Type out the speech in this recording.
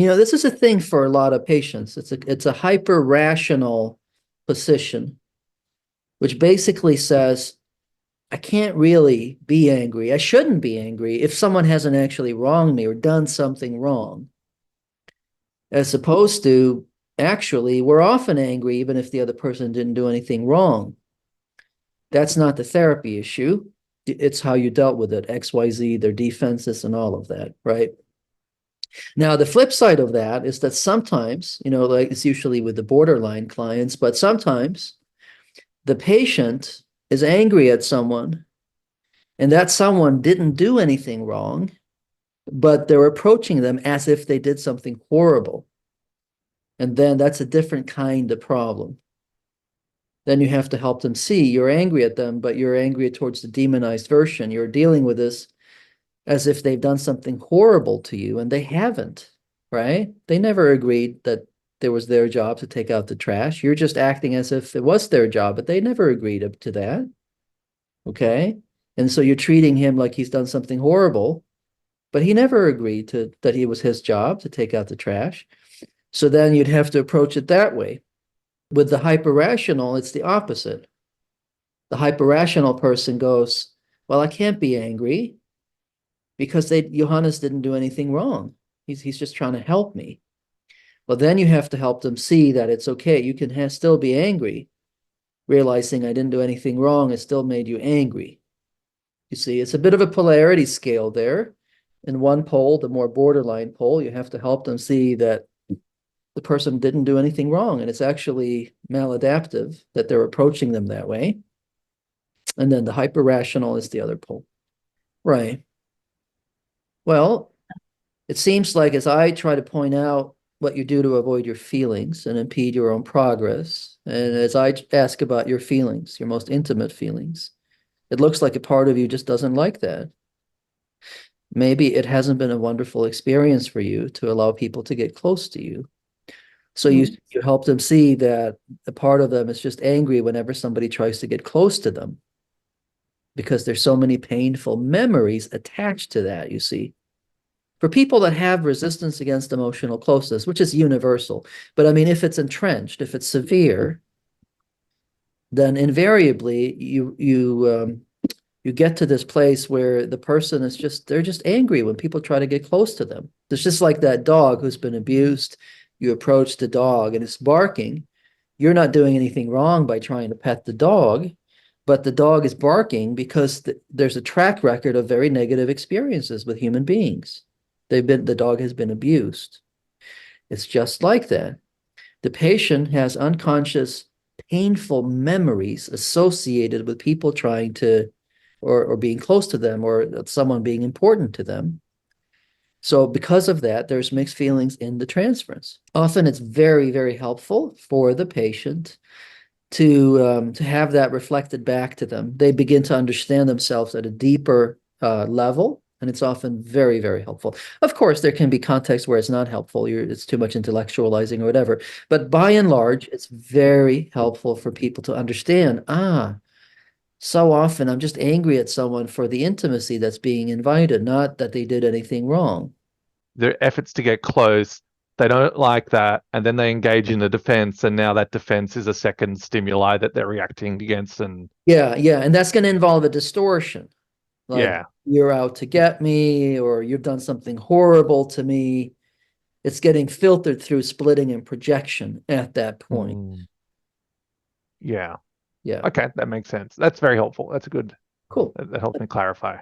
This is a thing for a lot of patients. It's a hyper rational position, which basically says, I can't really be angry. I shouldn't be angry if someone hasn't actually wronged me or done something wrong. As opposed to, actually, we're often angry even if the other person didn't do anything wrong. That's not the therapy issue. It's how you dealt with it, XYZ, their defenses and all of that, right? Now, the flip side of that is that sometimes, like it's usually with the borderline clients, but sometimes the patient is angry at someone and that someone didn't do anything wrong, but they're approaching them as if they did something horrible. And then that's a different kind of problem. Then you have to help them see you're angry at them, but you're angry towards the demonized version. You're dealing with this as if they've done something horrible to you, and they haven't, right? They never agreed that it was their job to take out the trash. You're just acting as if it was their job, but they never agreed to that. Okay? And so you're treating him like he's done something horrible, but he never agreed to that it was his job to take out the trash. So then you'd have to approach it that way. With the hyper-rational, it's the opposite. The hyper-rational person goes, well, I can't be angry because Johannes didn't do anything wrong. He's just trying to help me. Well, then you have to help them see that it's okay. You can still be angry, realizing I didn't do anything wrong. It still made you angry. You see, it's a bit of a polarity scale there. In one pole, the more borderline pole, you have to help them see that the person didn't do anything wrong, and it's actually maladaptive that they're approaching them that way. And then the hyper-rational is the other pole. Right. Well, it seems like as I try to point out what you do to avoid your feelings and impede your own progress, and as I ask about your feelings, your most intimate feelings, it looks like a part of you just doesn't like that. Maybe it hasn't been a wonderful experience for you to allow people to get close to you. So you help them see that a part of them is just angry whenever somebody tries to get close to them because there's so many painful memories attached to that, you see. For people that have resistance against emotional closeness, which is universal, but I mean, if it's entrenched, if it's severe, then invariably you get to this place where the person is they're just angry when people try to get close to them. It's just like that dog who's been abused. You approach the dog and it's barking. You're not doing anything wrong by trying to pet the dog, but the dog is barking because there's a track record of very negative experiences with human beings. The dog has been abused. It's just like that. The patient has unconscious, painful memories associated with people trying to, or being close to them, or someone being important to them. So because of that, there's mixed feelings in the transference. Often it's very, very helpful for the patient to have that reflected back to them. They begin to understand themselves at a deeper level, and it's often very, very helpful. Of course, there can be contexts where it's not helpful. It's too much intellectualizing or whatever. But by and large, it's very helpful for people to understand, so often I'm just angry at someone for the intimacy that's being invited, not that they did anything wrong. Their efforts to get close, they don't like that, and then they engage in a defense, and now that defense is a second stimuli that they're reacting against. And Yeah, yeah. And that's going to involve a distortion. Like yeah. you're out to get me, or you've done something horrible to me. It's getting filtered through splitting and projection at that point. Mm, yeah. Yeah, Okay, that makes sense. That's very helpful. That's a good, cool. that helps me clarify.